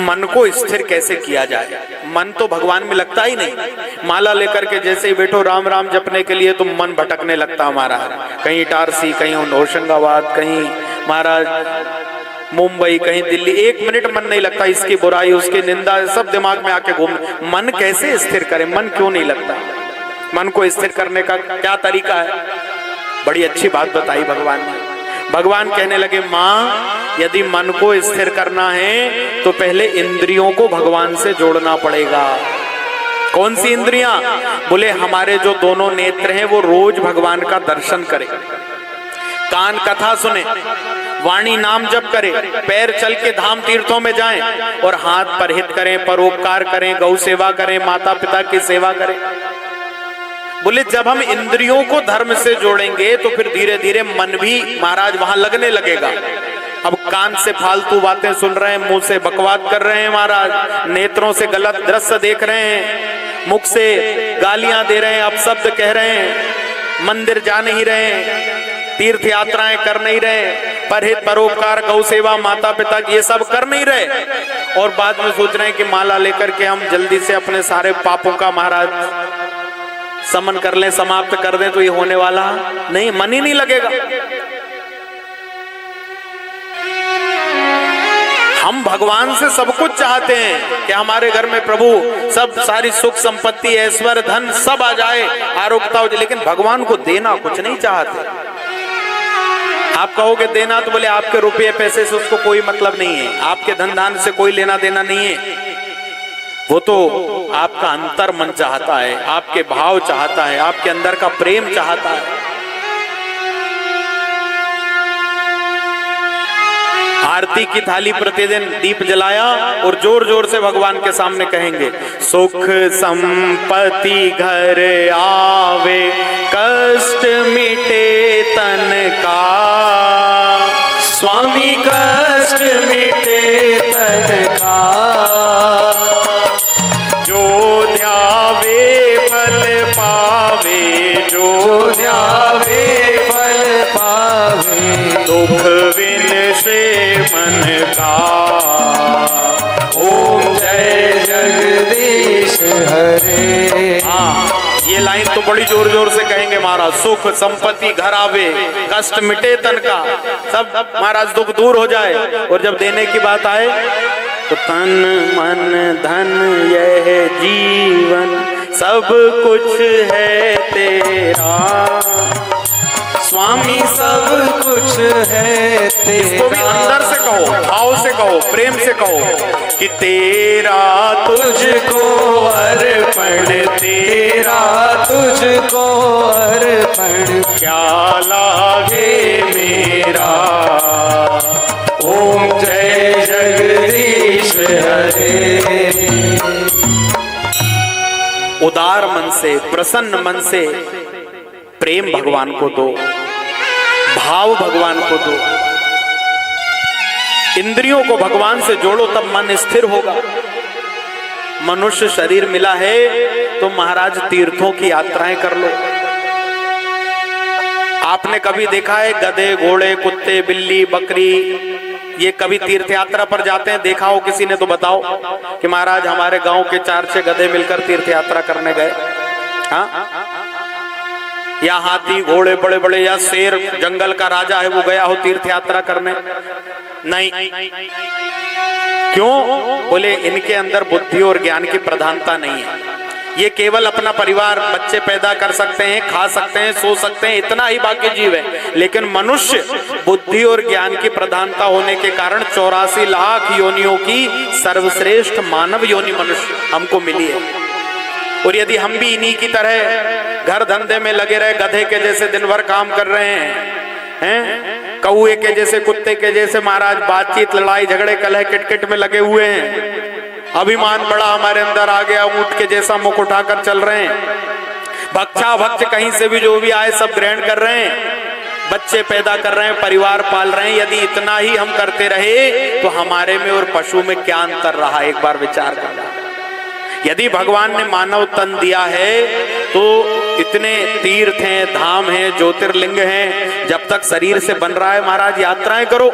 मन को स्थिर कैसे किया जाए। मन तो भगवान में लगता ही नहीं। माला लेकर के जैसे ही बैठो राम राम जपने के लिए तो मन भटकने लगता हमारा, कहीं इटारसी, कहीं होशंगाबाद, कहीं महाराज मुंबई, कहीं दिल्ली। 1 मिनट मन नहीं लगता, इसकी बुराई उसकी निंदा सब दिमाग में आके घूम। मन कैसे स्थिर करें, मन क्यों नहीं लगता। मन को स्थिर करने का क्या तरीका है, बड़ी अच्छी बात बताई भगवान ने। भगवान कहने लगे, माँ यदि मन को स्थिर करना है तो पहले इंद्रियों को भगवान से जोड़ना पड़ेगा। कौन सी इंद्रियां? बोले हमारे जो दोनों नेत्र हैं वो रोज भगवान का दर्शन करें, कान कथा सुने, वाणी नाम जप करे, पैर चल के धाम तीर्थों में जाएं और हाथ पर हित करें, परोपकार करें, गौ सेवा करें, माता पिता की सेवा करें। बोले जब हम इंद्रियों को धर्म से जोड़ेंगे तो फिर धीरे धीरे मन भी महाराज वहां लगने लगेगा। अब कान से फालतू बातें सुन रहे हैं, मुंह से बकवास कर रहे हैं महाराज, नेत्रों से गलत दृश्य देख रहे हैं, मुख से गालियां दे रहे हैं, अपशब्द कह रहे हैं, मंदिर जा नहीं रहे, तीर्थ यात्राएं कर नहीं रहे, परहित परोपकार गौ सेवा माता पिता ये सब कर नहीं रहे, और बाद में सोच रहे हैं कि माला लेकर के हम जल्दी से अपने सारे पापों का महाराज समन कर लें, समाप्त कर दें, तो ये होने वाला नहीं, मन ही नहीं लगेगा। हम भगवान से सब कुछ चाहते हैं कि हमारे घर में प्रभु सब सारी सुख संपत्ति ऐश्वर्य धन सब आ जाए, आरोग्यता हो जाए, लेकिन भगवान को देना कुछ नहीं चाहते। आप कहोगे देना, तो बोले आपके रुपये पैसे से उसको कोई मतलब नहीं है, आपके धन दान से कोई लेना देना नहीं है, वो तो आपका अंतर मन चाहता है, आपके भाव चाहता है, आपके अंदर का प्रेम चाहता है। आरती की थाली प्रतिदिन दीप जलाया और जोर जोर से भगवान के सामने कहेंगे, सुख संपत्ति घर आवे, कष्ट मिटे तन का, स्वामी कष्ट मिटे तन का, जो ध्यावे फल पावे, जो ध्यावे फल पावे, दुख विन से मन का, ओम जय जगदीश हरे। हाँ, ये लाइन तो बड़ी जोर जोर से कहेंगे महाराज, सुख संपत्ति घर आवे, कष्ट मिटे तन का, सब महाराज दुख दूर हो जाए, और जब देने की बात आए तो तन मन धन यह जीवन सब कुछ है तेरा, स्वामी सब कुछ है तेरा। इसको भी अंदर से कहो, भाव से कहो, प्रेम से कहो कि तेरा तुझको अर्पण, तेरा तुझको अर्पण, क्या लागे मेरा, ओम जय जगदीश हरे। उदार मन से, प्रसन्न मन से प्रेम भगवान को दो, भाव भगवान को दो, इंद्रियों को भगवान से जोड़ो, तब मन स्थिर होगा। मनुष्य शरीर मिला है तो महाराज तीर्थों की यात्राएं कर लो। आपने कभी देखा है गधे घोड़े कुत्ते बिल्ली बकरी ये कभी तीर्थ यात्रा पर जाते हैं? देखा हो किसी ने तो बताओ कि महाराज हमारे गांव के 4-6 गधे मिलकर तीर्थ यात्रा करने गए। हाँ, या हाथी घोड़े बड़े बड़े, या शेर जंगल का राजा है वो गया हो तीर्थ यात्रा करने? नहीं। क्यों? बोले इनके अंदर बुद्धि और ज्ञान की प्रधानता नहीं है। ये केवल अपना परिवार बच्चे पैदा कर सकते हैं, खा सकते हैं, सो सकते हैं, इतना ही बाकी जीव है। लेकिन मनुष्य बुद्धि और ज्ञान की प्रधानता होने के कारण 84 लाख योनियों की सर्वश्रेष्ठ मानव योनि मनुष्य हमको मिली है। और यदि हम भी इन्हीं की तरह घर धंधे में लगे रहे, गधे के जैसे दिन भर काम कर रहे हैं, कौए के जैसे कुत्ते के जैसे महाराज बातचीत लड़ाई झगड़े कलह किटकिट में लगे हुए हैं, अभिमान बड़ा हमारे अंदर आ गया, ऊंट के जैसा मुख उठाकर चल रहे हैं, भक्षा भक्ष कहीं से भी जो भी आए सब ग्रहण कर रहे हैं, बच्चे पैदा कर रहे हैं, परिवार पाल रहे हैं, यदि इतना ही हम करते रहे तो हमारे में और पशु में क्या अंतर रहा? एक बार विचार करना। यदि भगवान ने मानव तन दिया है तो इतने तीर्थ हैं, धाम हैं, ज्योतिर्लिंग हैं, जब तक शरीर से बन रहा है महाराज यात्राएं करो।